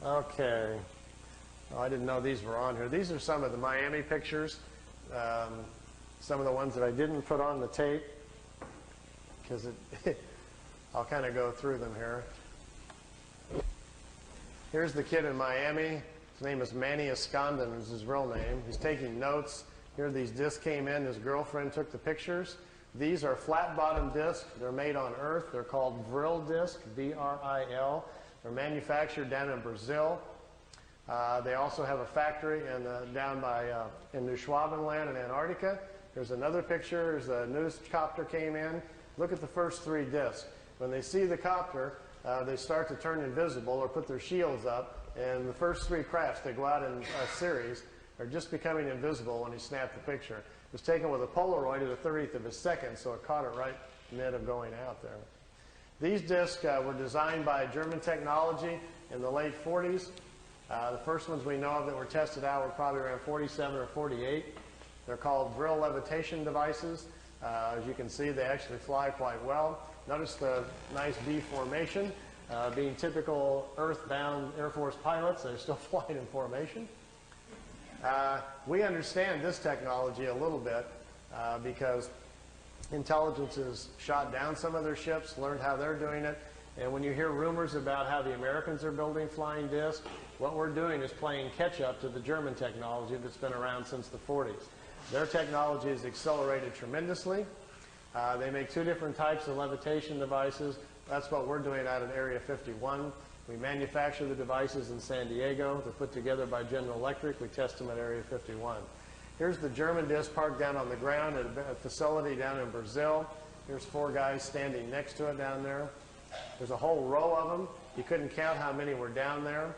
Okay. Oh, I didn't know these were on here. These are some of the Miami pictures. Some of the ones that I didn't put on the tape, because I'll kind of go through them here. Here's the kid in Miami. His name is Manny Escondon, is his real name. He's taking notes. Here these discs came in. His girlfriend took the pictures. These are flat-bottom discs. They're made on Earth. They're called Vrill discs, V-R-I-L. They're manufactured down in Brazil. They also have a factory down in New Schwabenland in Antarctica. Here's another picture. There's a news copter came in. Look at the first three discs. When they see the copter, they start to turn invisible or put their shields up. And the first three crafts, they go out in a series, are just becoming invisible when he snapped the picture. It was taken with a Polaroid at a 30th of a second, so it caught it right in the mid of going out there. These discs were designed by German technology in the late 40s. The first ones we know of that were tested out were probably around 47 or 48. They're called Vrill levitation devices. As you can see, they actually fly quite well. Notice the nice V formation. Being typical earthbound Air Force pilots, they're still flying in formation. We understand this technology a little bit because intelligence has shot down some of their ships, learned how they're doing it, and when you hear rumors about how the Americans are building flying discs, what we're doing is playing catch-up to the German technology that's been around since the 40s. Their technology has accelerated tremendously. They make two different types of levitation devices. That's what we're doing out at Area 51. We manufacture the devices in San Diego. They're put together by General Electric. We test them at Area 51. Here's the German disc parked down on the ground at a facility down in Brazil. Here's four guys standing next to it down there. There's a whole row of them. You couldn't count how many were down there.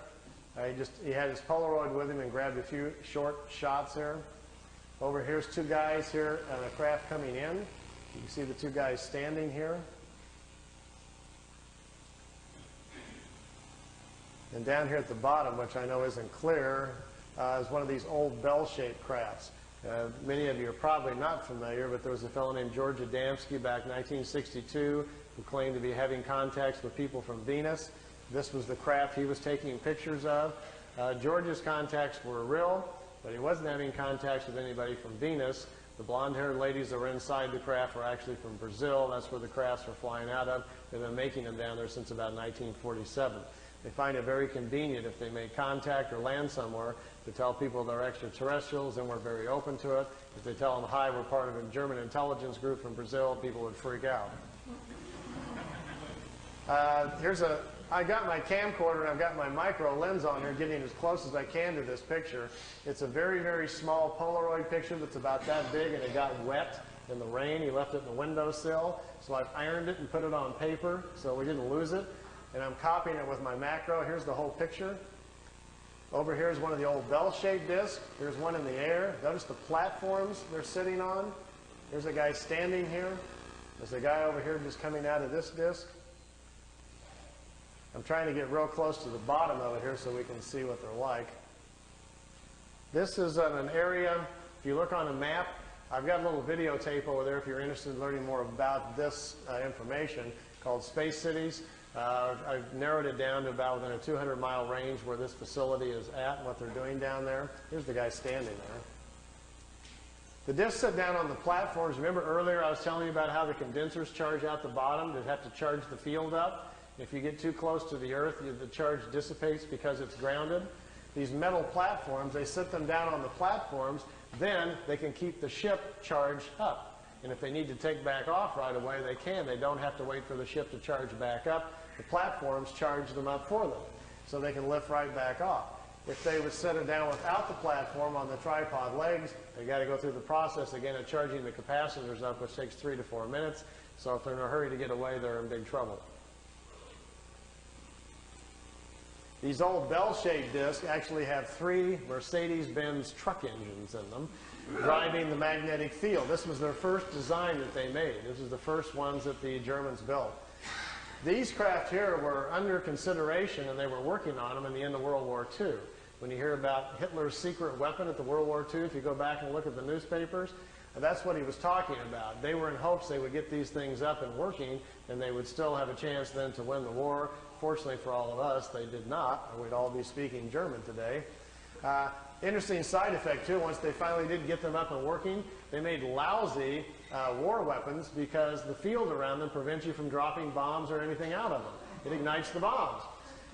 He had his Polaroid with him and grabbed a few short shots here. Over here's two guys here on a craft coming in. You can see the two guys standing here. And down here at the bottom, which I know isn't clear, is one of these old bell-shaped crafts. Many of you are probably not familiar, but there was a fellow named George Adamski back in 1962 who claimed to be having contacts with people from Venus. This was the craft he was taking pictures of. George's contacts were real, but he wasn't having contacts with anybody from Venus. The blonde-haired ladies that were inside the craft were actually from Brazil. That's where the crafts were flying out of. They've been making them down there since about 1947. They find it very convenient if they make contact or land somewhere to tell people they're extraterrestrials, and we're very open to it. If they tell them, hi, we're part of a German intelligence group from Brazil, people would freak out. I got my camcorder and I've got my micro lens on here, getting as close as I can to this picture. It's a very, very small Polaroid picture that's about that big, and it got wet in the rain. He left it in the windowsill, so I've ironed it and put it on paper so we didn't lose it. And I'm copying it with my macro. Here's the whole picture. Over here is one of the old bell-shaped discs. Here's one in the air. Notice the platforms they're sitting on. There's a guy standing here. There's a guy over here just coming out of this disc. I'm trying to get real close to the bottom of it here so we can see what they're like. This is an area, if you look on a map, I've got a little videotape over there if you're interested in learning more about this information, called Space Cities. I've narrowed it down to about within a 200-mile range where this facility is at and what they're doing down there. Here's the guy standing there. The discs sit down on the platforms. Remember earlier I was telling you about how the condensers charge out the bottom to have to charge the field up? If you get too close to the Earth, the charge dissipates because it's grounded. These metal platforms, they sit them down on the platforms, then they can keep the ship charged up. And if they need to take back off right away, they can. They don't have to wait for the ship to charge back up. The platforms charge them up for them, so they can lift right back off. If they would set it down without the platform on the tripod legs, they got to go through the process again of charging the capacitors up, which takes 3 to 4 minutes. So if they're in a hurry to get away, they're in big trouble. These old bell-shaped discs actually have 3 Mercedes-Benz truck engines in them, driving the magnetic field. This was their first design that they made. This is the first ones that the Germans built. These craft here were under consideration, and they were working on them in the end of World War II. When you hear about Hitler's secret weapon at the World War II, if you go back and look at the newspapers, that's what he was talking about. They were in hopes they would get these things up and working, and they would still have a chance then to win the war. fortunately for all of us, they did not, or we'd all be speaking German today. Interesting side effect, too, once they finally did get them up and working, they made lousy war weapons because the field around them prevents you from dropping bombs or anything out of them. It ignites the bombs.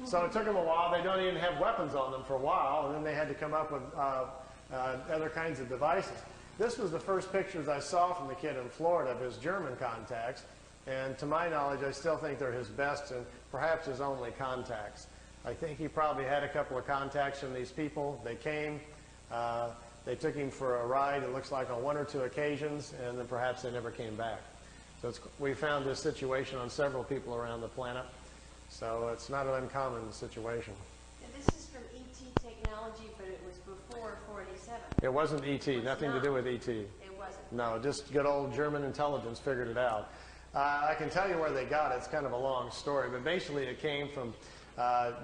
So it took them a while. They don't even have weapons on them for a while, and then they had to come up with other kinds of devices. This was the first pictures I saw from the kid in Florida of his German contacts, and to my knowledge, I still think they're his best and perhaps his only contacts. I think he probably had a couple of contacts from these people. They came, they took him for a ride, it looks like on 1 or 2 occasions, and then perhaps they never came back. So we found this situation on several people around the planet, so it's not an uncommon situation. And this is from ET technology, but it was before 487. It wasn't ET, nothing to do with ET. It wasn't. No, just good old German intelligence figured it out. I can tell you where they got it. It's kind of a long story, but basically it came from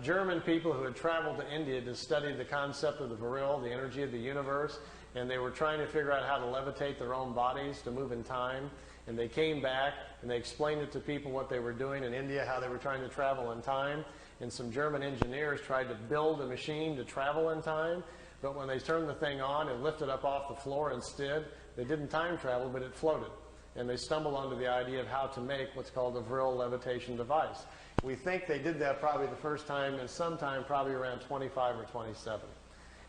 German people who had traveled to India to study the concept of the Vrill, the energy of the universe, and they were trying to figure out how to levitate their own bodies to move in time. And they came back and they explained it to people what they were doing in India, how they were trying to travel in time. And some German engineers tried to build a machine to travel in time, but when they turned the thing on and lifted up off the floor instead, they didn't time travel, but it floated. And they stumbled onto the idea of how to make what's called a Vrill levitation device. We think they did that probably the first time and sometime probably around 25 or 27.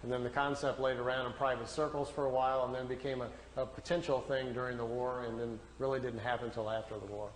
And then the concept laid around in private circles for a while and then became a potential thing during the war and then really didn't happen until after the war.